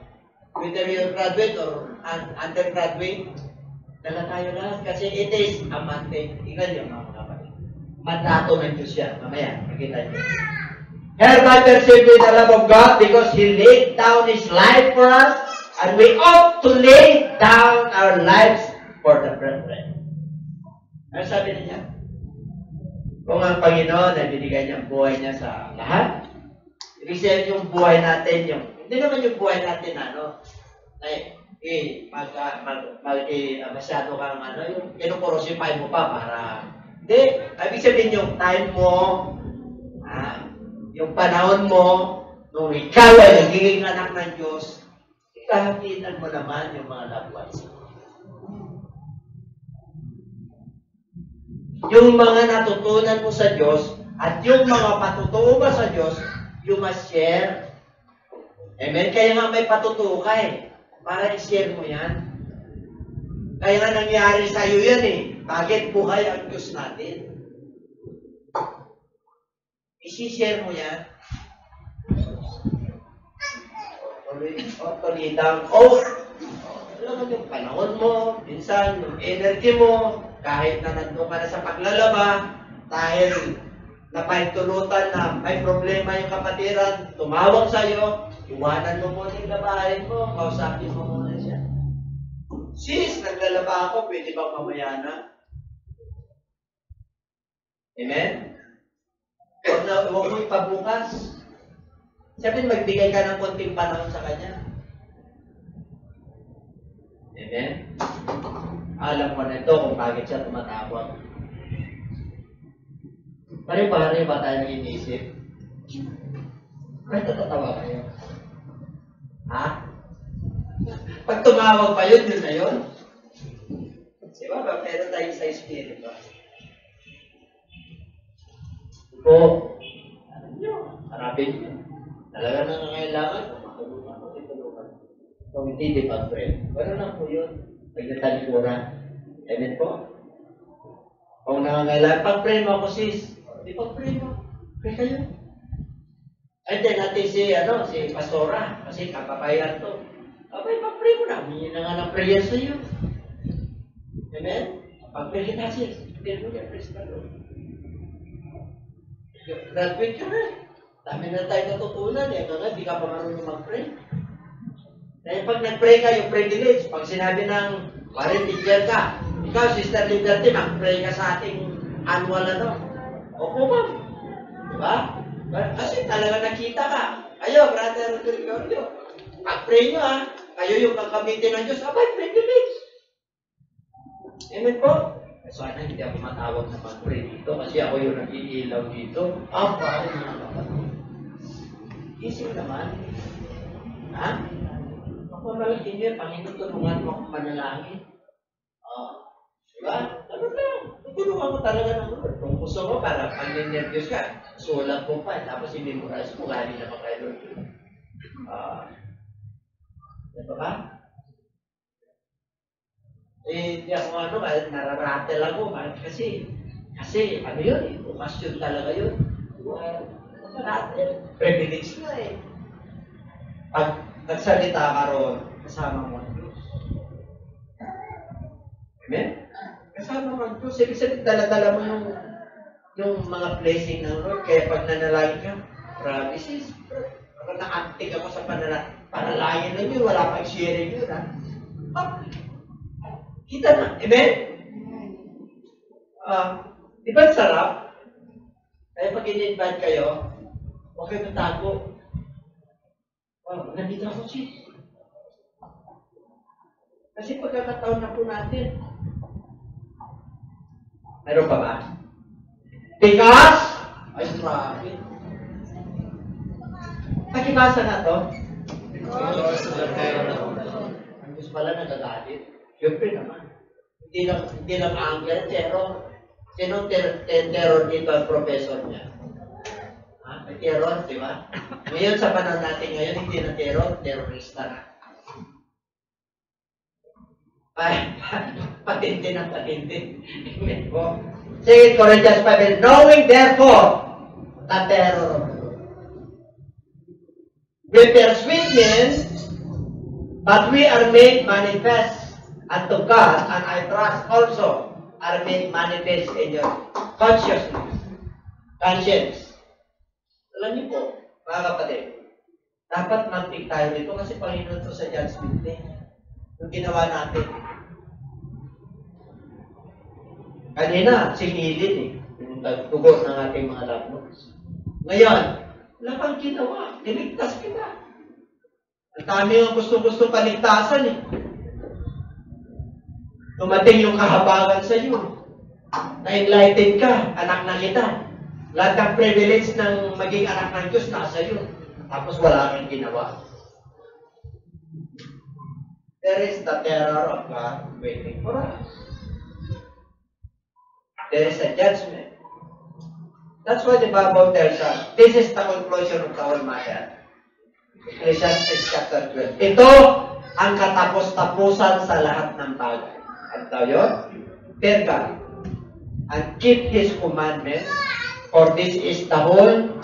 Whether you're graduate or undergraduate, dala tayo lahat. Kasi it is a mandate. Tingnan niyo mga kapatid. Mandato ng Diyos yan. Mamaya, makita niyo. Hereby perceive the love of God because He laid down His life for us and we ought to lay down our lives for the brethren. Ano sabi niya? Kung ang Panginoon ay binigay niya ang buhay niya sa lahat, ibig sabihin yung buhay natin, hindi naman yung buhay natin, masyado kang, yung kinukurosify mo pa para, hindi, ibig sabihin yung time mo, yung panahon mo, nung ikaw ay nagiging anak ng Diyos, ikahakinan mo naman yung mga loved ones. Yung mga natutunan mo sa Diyos at yung mga patutuo mo sa Diyos, you must share. Amen? Kaya nga may patutuo ka eh. Para i-share mo yan. Kaya nga nangyari sa iyo yan eh. Bakit buhay ang Diyos natin? I-share mo yan. Tuloy down. Alam mo yung panahon mo, minsan yung energy mo, kahit na nandun ka na sa paglalaba, dahil napaintulutan na may problema yung kapatiran, tumawag sa'yo, iwanan mo muna yung labahin mo, kausapin mo muna siya. Sis, naglalaba ako, pwede bang mamaya na? Amen? Huwag mo ipabukas. Sabihin, magbigay ka ng konting panahon sa kanya. Amen? Alam mo na ito kung bakit siya tumatawag. Pare-pare ba tayo inisip? Ba't natatawa kayo? Ha? Pag tumawag pa yun, yun na yun. Diba ba? Pero tayo sa spirit ba? Ito, alam nyo, harapin nyo. Talaga na nangailangan, matulungan ko, itulungan. Kung hindi, di pag-pray. Pero lang po yun. Pag natalikuran. Amen po? Kung nangangailangan, pag-pray mo ako, sis. Di pag-pray mo. Pray kayo. And then natin si Pastora, kasi kapapayan to. Abay, pag-pray mo na. Humingi na nga ng prayer sa iyo. Amen? Pag-pray kita, sis. Pray mo niya, praise the Lord. Graduate ka na. Dami na tayo natutunan. Di ka pa marunong mag-pray. Dahil pag nag-pray ka, yung privilege, pag sinabi ng Warren teacher ka, ikaw, Sister Liberty, mag-pray ka sa ating annual Opo, ma'am. Diba? Kasi talaga nakita ka. Kayo, Brother Gregorio, mag-pray nyo kayo yung kakamitin ng Diyos, abay, privilege. Amen po? Sana hindi ako matawag na mag-pray dito kasi ako yung nag-iilaw dito. Paano mga kapatid? Isip naman. Ha? Ako malaking niya, Panginoon, tulungan mo akong manalangin. Diba? Ano lang? Tutulungan ko talaga ng Lord. Kung gusto mo, para pag nervyos ka, sulat mo pa, tapos i-memorize mo, galing na pa kayo Lord. Ito ba? Hindi ako nararatel ako. Kasi ano yun, okasyon talaga yun. Nararatel. Privilege na eh. Pag nagsalita ka ron, kasama mo ang Diyos. Amen? Kasama mo ang Diyos. Ibig sabihin, dala-dala mo yung mga blessing ng Lord. Kaya pag nanalangin ka, promises, parang na-antik ako sa panalangin na yun, wala pang sharing yun, ha? Kita na. Amen? Diba sarap? Kaya pag in-invite kayo, huwag kayo matago. Nandito ako, sis. Kasi pagkakataon na po natin. Meron pa ba? Because, ay, grabe. Pakibasa na to.
Because of the terror.
Ang Diyos pala nagagalit. Siyempre naman. Hindi lang anger, terror. Sinong terror dito ang professor niya? May terror, di ba? Ngayon, sa panahon natin ngayon, hindi na terror, terrorista na. Patindi na patindi. Amen po. 2 Corinthians 5, knowing therefore the terror of the Lord. We persuade men, but we are made manifest unto God, and I trust also are made manifest in your conscience. Alam niyo po, mga kapatid, dapat mantig tayo dito kasi Panginoon to sa judgment day. Yung ginawa natin. Kanina, sinilin eh. Yung tugon ng ating mga loved ones. Ngayon, wala kang ginawa. Niligtas kita. Ang dami ang gusto-gusto paligtasan eh. Tumating yung kahabagan sa iyo. Na-enlighten ka, anak na kita. Lahat ng privilege ng maging anak ng Diyos nasa iyo. Tapos wala kang ginawa. There is the terror of God waiting for us. There is a judgment. That's why the Bible tells us, this is the conclusion of the whole matter. Ecclesiastes chapter 12. Ito ang katapos-tapusan sa lahat ng bagay. Ano tayo yun? Fear God and keep His commandments, for this is the whole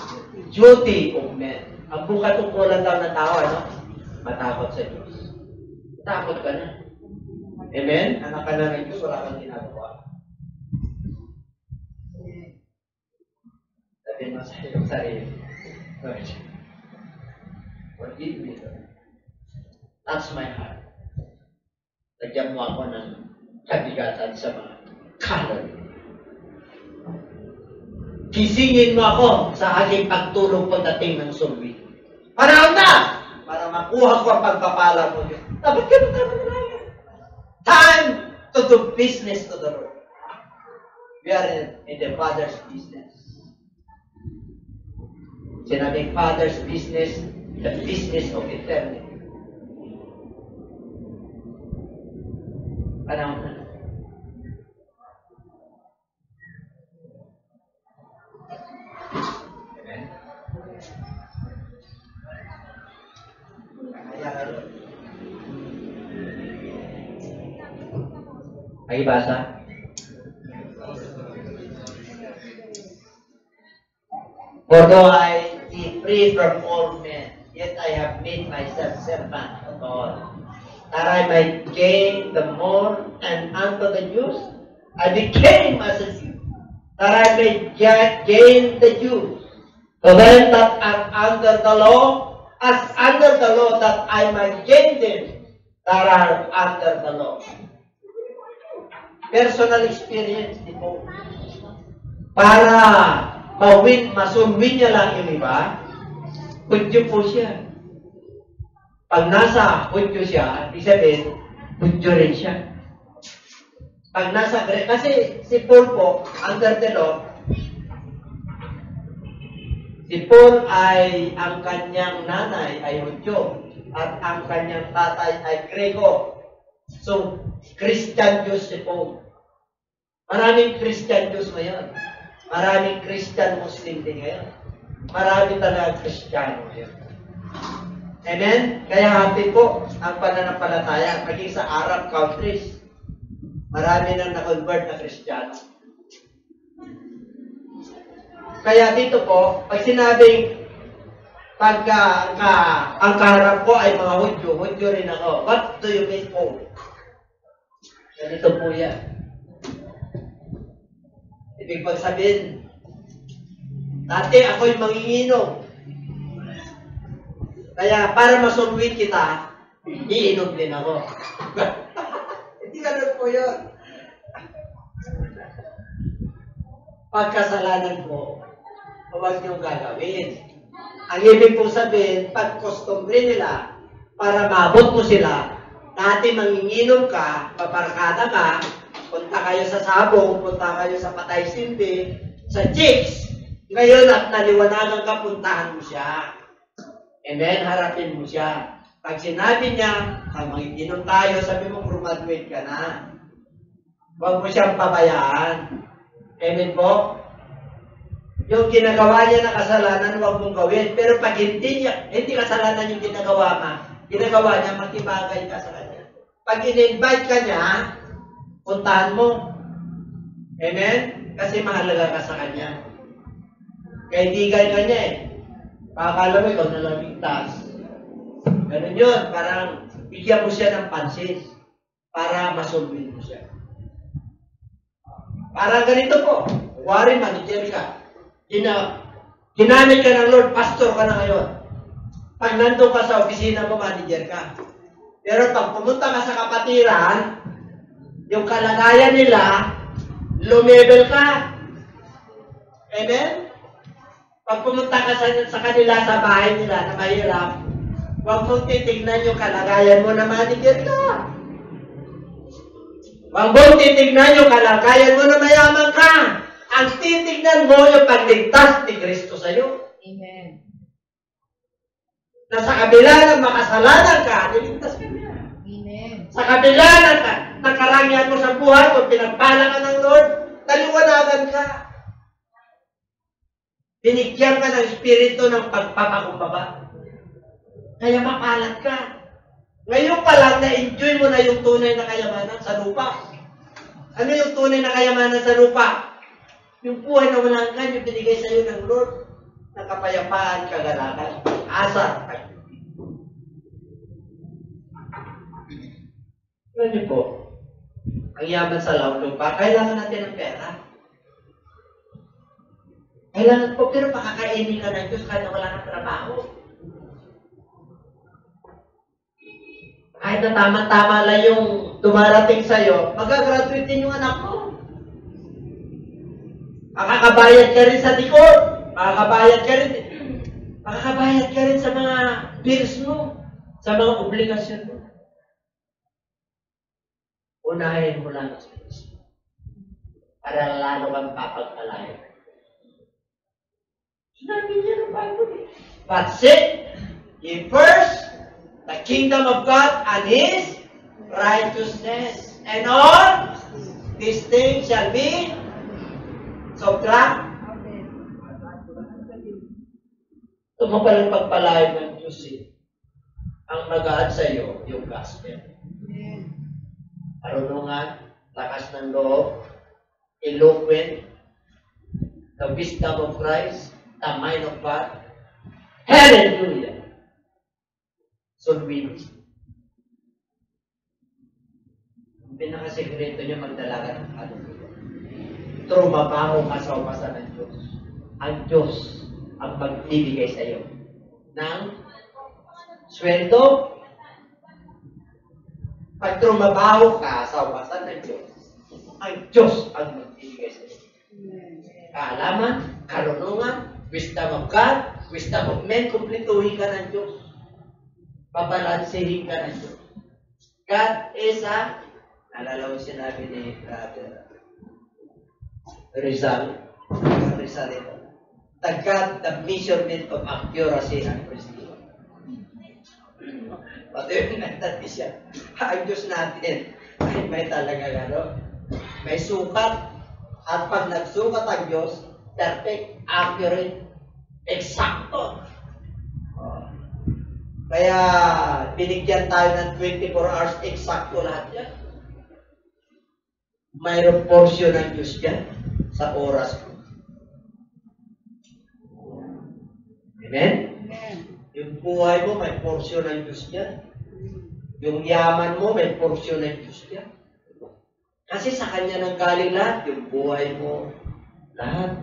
duty of men. Ang bukatungkulan daw ng tao, ano? Matakot sa Diyos. Takot ka na. Amen? Anak ka na ng Diyos, wala kang ginagawa. Sabihin mo sa iyong sarili, Lord, forgive me, Lord. Touch my heart. Lagyan mo ako ng kabigatan sa mga kalon. Gisingin mo ako sa aking pagtulong pagdating ng sulwi. Panahon na! Para makuha ko ang pagpapala mo. Dapat ka na time to do business to the Lord. We are in the Father's business. Sinabing Father's business, the business of eternity. Panahon na. Amen. Pakibasa. For though I be free from all men, yet I have made myself servant of all, that I might gain the more, and unto the Jews I became as a Jew, that I may gain the Jews. To them that are under the law, as under the law, that I might gain them that are under the law. Personal experience, di po. Para masunwin niya lang yung iba, Hudyo po siya. Pag nasa Hudyo siya, ibig sabihin, Hudyo rin siya. Pag nasa Greek, kasi si Paul po, under the law, si Paul ay, ang kanyang nanay ay Hudyo, at ang kanyang tatay ay Grego. So, Christian Jews si Paul. Maraming Christian Jews ngayon. Maraming Christian Muslim din ngayon. Marami talaga Kristiyano ngayon. Amen? Kaya happy po ang pananampalataya maging sa Arab countries. Marami nang na-convert na Kristiyano. Kaya dito po, pag sinabing ang kaharap ko ay mga Hudyo rin ako. What do you mean po? Ganito po yan. Ibig magsabihin, dati ako'y manginginom. Kaya para masulwit kita, iinom din ako. Hindi ganun po yun. Pagkasalanan po, huwag niyong gagawin. Ang ibig pong sabihin, pag customary nila, para mabot mo sila, dati manginginom ka, paparkada ka, punta kayo sa sabong, punta kayo sa patay sindi, sa chicks. Ngayon at naliwanagan ka, puntahan mo siya. Amen? Harapin mo siya. Pag sinabi niya, pag manginginom tayo, sabi mo, graduate ka na. Huwag mo siyang pabayaan. Amen po? Yung ginagawa niya na kasalanan, huwag mong gawin. Pero pag hindi kasalanan yung ginagawa niya, makibagay ka sa kanya. Pag in-invite ka niya, puntahan mo. Amen? Kasi mahalaga ka sa kanya. Kaibigan ka niya eh. Pakakala mo, ikaw na lang ligtas. Ganun yun. Parang bigyan mo siya ng pansin para masolvin mo siya. Parang ganito po. Wari, manager ka. Ginamit ka ng Lord, pastor ka na ngayon. Pag nandun ka sa opisina mo, manager ka. Pero pag pumunta ka sa kapatiran, yung kalagayan nila, lumebel ka. Amen? Pag pumunta ka sa kanila, sa bahay nila na mahirap, huwag mong titignan yung kalagayan mo na manager ka. Huwag mong titignan yung kalagayan mo na mayaman ka. Ang titignan mo yung pagligtas ni Kristo sa iyo.
Amen.
Na sa kabila ng makasalanan ka, niligtas ka niya.
Amen.
Sa kabila ng karangyaan mo sa buhay, kung pinagpala ka ng Lord, taliwanagan ka. Binigyan ka ng Espiritu ng pagpapakumbaba. Kaya mapalat ka. Ngayon pa lang, na-enjoy mo na yung tunay na kayamanan sa lupa. Ano yung tunay na kayamanan sa lupa? Yung buhay na walang hanggan, yung binigay sa iyo ng Lord, na kapayapaan, kagalakan, asa. Ganyan po. Ang yaman sa lupa, kailangan natin ng pera. Kailangan po, pero makakainin ka ng Diyos kahit wala ng trabaho. Kahit na tama-tama lang yung dumarating sa'yo, magagraduate din yung anak mo. Makakabayad ka rin sa likod. Makakabayad ka rin sa mga bills mo. Sa mga obligasyon mo. Unahin mo lang sa Diyos. Para lalo kang papagpalayan. Sinabi niya ng Bible. But seek ye first the kingdom of God and His righteousness. And all these things shall be sobra. Ito mo palang pagpalayo ng Diyos eh. Ang mag-aad sa iyo, yung gospel. Karunungan, lakas ng loob, eloquent, the wisdom of Christ, the mind of God. Hallelujah! Solving. Ang pinakasekreto niya magdalaga ng hallelujah. Trumabaho ka sa upasan ng Diyos. Ang Diyos ang magbibigay sa iyo ng sweldo. Pag trumabaho ka sa upasan ng Diyos, ang Diyos ang magbibigay sa iyo. Kaalaman, karunungan, wisdom of God, wisdom of men, kumplituhin ka ng Diyos. Babalansihin ka ng Diyos. God is nalala ko sinabi ni Brother Rizal ito. The God, the measurement of accuracy and precision. Pati natin siya. Ang Diyos natin ay may talaga may sukat. At pag nagsukat ang Diyos, perfect, accurate, eksakto. Kaya binigyan tayo ng 24 hours, eksakto lahat yan. mayroong portion ng Diyos yan sa oras mo. Amen? Yung buhay mo, may portion ng Diyos yan. Yung yaman mo, may portion ng Diyos yan. Kasi sa Kanya nang galing lahat, yung buhay mo, lahat.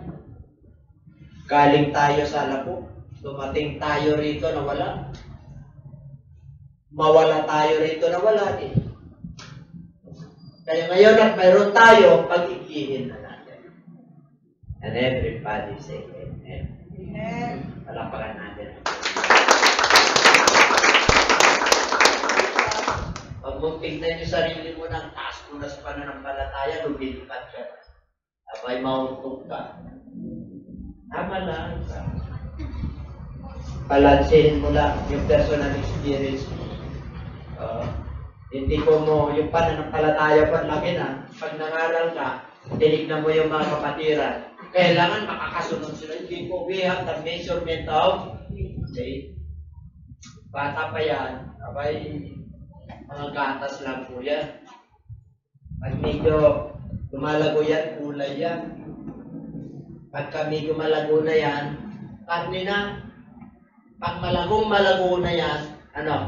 Galing tayo sa labo. Dumating tayo rito na wala. Mawala tayo rito na wala din. Kaya ngayon at mayroon tayo, pag-igihin na natin. And everybody say amen. Amen. Palapakan natin. Pag mo tignan yung sarili mo ng taas mo na sa pananampalataya, lumilipat ka. Abay, mauntog ka. Tama lang. Balansehin mo lang yung personal experience mo. Hindi ko mo yung pananampalataya pa laki na. Pag nangaral ka, tinignan mo yung mga kapatiran. Kailangan makakasunod sila. Hindi ko, we have the measurement of faith. Bata pa yan. Abay, mga gatas lang po yan. Pag medyo lumalago yan, kulay yan. Pag medyo malago na yan, karne na. Pag malagong malago na yan, ano?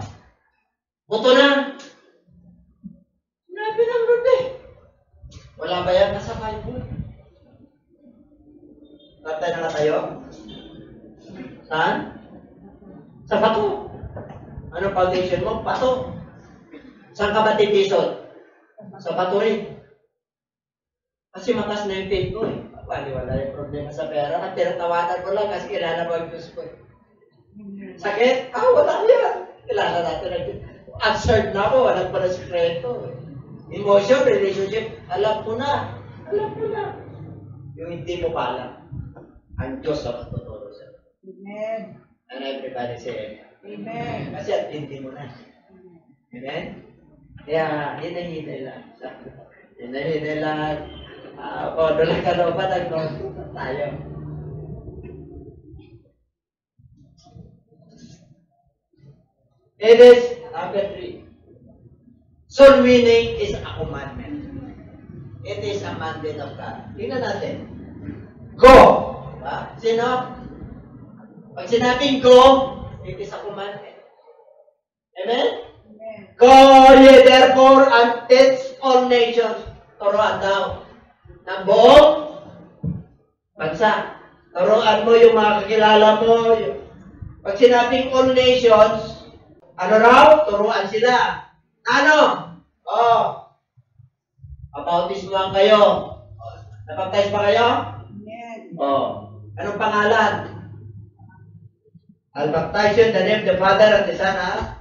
Buto na! Sinabi ng Lord eh. Wala ba yan nasa Bible? Kaptay na nga tayo? Saan? Sa bato. Ano foundation mo? Bato. Saan ka ba titisod? Sa bato rin. Kasi matas na yung faith ko eh. Wala yung problema sa pera. At tinatawanan ko lang kasi kilala mo ang Diyos ko eh. Sakit? Wala yan. Kilala natin ang Diyos. Absurd na ako. Walang pa na sikreto eh. Emotion, relationship, alam ko na. Alam ko na. Yung hindi mo pa alam. Ang Diyos ang magtuturo sa'yo. Amen. And everybody say amen. Kasi at hindi mo na. Amen? Kaya, hinay-hinay lang. Hinay-hinay lang. Doon ka na ba? Nag-note tayo. It is number 3. Soul winning is a commandment. It is a mandate of God. Tingnan natin. Go! Diba? Sino? Pag sinabing go, it is a commandment. Amen? Amen. Go ye therefore and teach all nations. Turuan daw. Ng buong bansa. Turuan mo yung mga kakilala mo. Pag sinabing all nations, ano raw? Turuan sila. Ano? Baptismuhan kayo. Napaptize ba kayo? Amen. Anong pangalan? I'll baptize you in the name of the Father and the Son and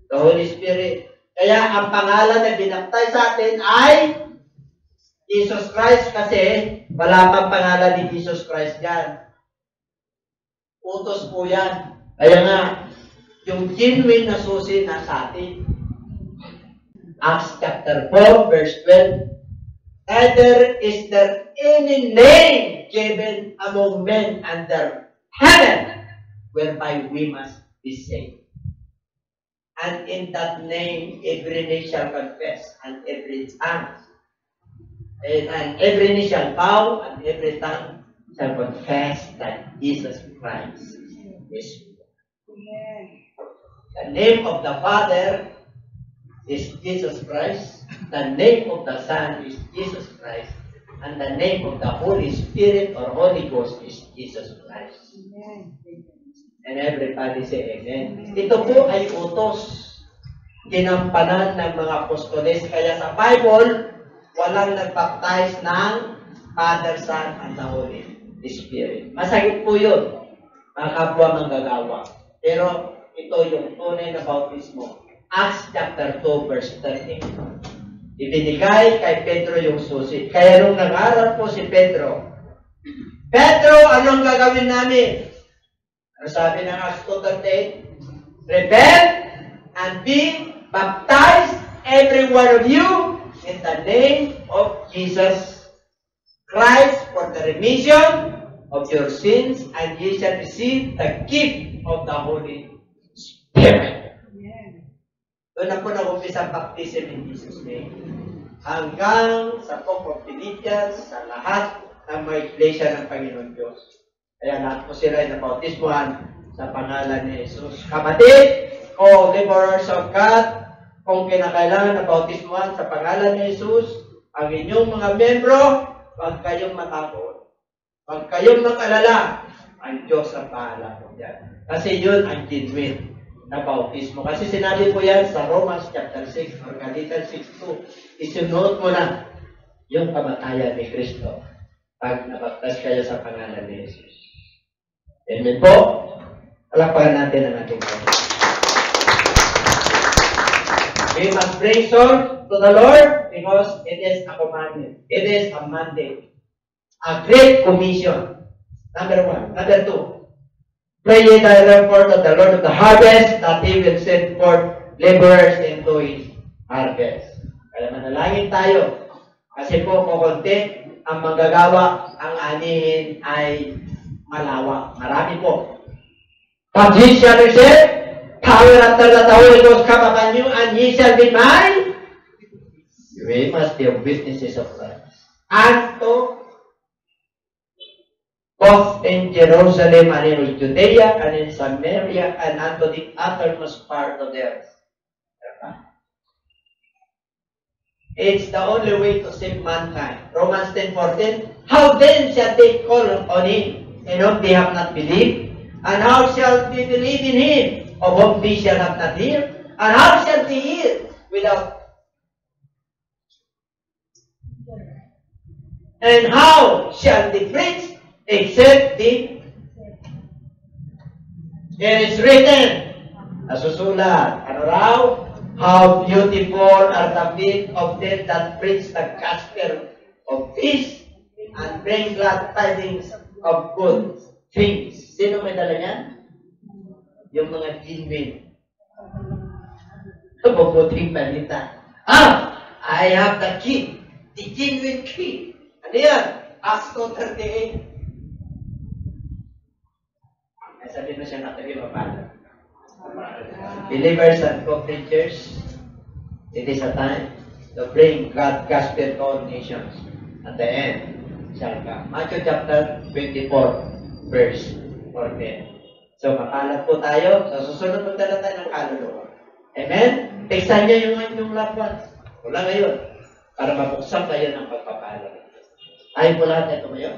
the Holy Spirit. Kaya ang pangalan na binaptize sa atin ay Jesus Christ kasi wala pang pangalan ni Jesus Christ yan. Utos po yan. Kaya nga, yung genuine na susi na sa atin. Acts chapter 4, verse 12. Neither is there any name given among men under heaven whereby we must be saved. And in that name, every knee shall confess, and every tongue, and every knee shall bow, and every tongue shall confess that Jesus Christ is Lord. The name of the Father is Jesus Christ. The name of the Son is Jesus Christ. And the name of the Holy Spirit or Holy Ghost is Jesus Christ. Amen. And everybody say amen. Ito po ay utos. Ginampanan ng mga apostoles. Kaya sa Bible, walang nag-baptize ng Father, Son, and the Holy Spirit. Masakit po yun. Mga kapwa manggagawa. Pero ito yung tunay na bautismo. Acts chapter 2 verse 13. Ibinigay kay Pedro yung susi. Kaya nung nag-aral po si Pedro, Pedro, anong gagawin namin? Ano sabi ng Acts 2:38? Repent and be baptized, every one of you, in the name of Jesus Christ for the remission of your sins, and ye shall receive the gift of the Holy Spirit. Doon na po nag-umpisa ang baptism in Jesus' name. hanggang sa Pope of Philippians, sa lahat ng mga iglesia ng Panginoon Diyos. Kaya lahat po sila ay nabautismuhan sa pangalan ni Jesus. Kapatid, o laborers of God, kung kinakailangan nabautismuhan sa pangalan ni Jesus, ang inyong mga membro, huwag kayong matakot. Huwag kayong mag-alala. Ang Diyos ang bahala po yan. Kasi yun ang genuine na bautismo. Kasi sinabi po yan sa Romans chapter 6 or Galatians 6:2. Isunod mo na yung kamatayan ni Kristo pag nabaptas kayo sa pangalan ni Jesus. Amen po. Palakpakan natin ang ating Panginoon. We must bring souls to the Lord because it is a commandment. It is a mandate. A great commission. Number 1. Number 2. Pray ye therefore to the Lord of the harvest that He will send forth laborers into His harvest. Kaya manalangin tayo. Kasi po kukunti ang manggagawa, ang anihin ay malawak. Marami po. But ye shall receive power after that the Holy Ghost come upon you, and ye shall be mine. We must be witnesses of Christ. And to both in Jerusalem and in Judea and in Samaria and unto the uttermost part of the earth. It's the only way to save mankind. Romans 10:14. How then shall they call on Him in whom they have not believed? And how shall they believe in Him of whom they shall have not heard? And how shall they hear without? And how shall they preach except it is written? Nasusulat. Ano raw? How beautiful are the feet of them that preach the gospel of peace and bring glad tidings of good things. Sino may dala niyan? Yung mga genuine. Mabuting balita. I have the key. The genuine key. Ano yan? Acts 2:38. Ay, sabi na siya natin mapala. Believers and co-preachers, it is a time to bring God's gospel to all nations. At the end, shall come. Matthew chapter 24, verse 14. So, makalat po tayo. Sa susunod po tayo ng kaluluwa. Amen? Teksan niyo yung inyong loved ones. Wala ngayon. Para mabuksan kayo ng pagpapala. Tayo po lahat ay tumayo.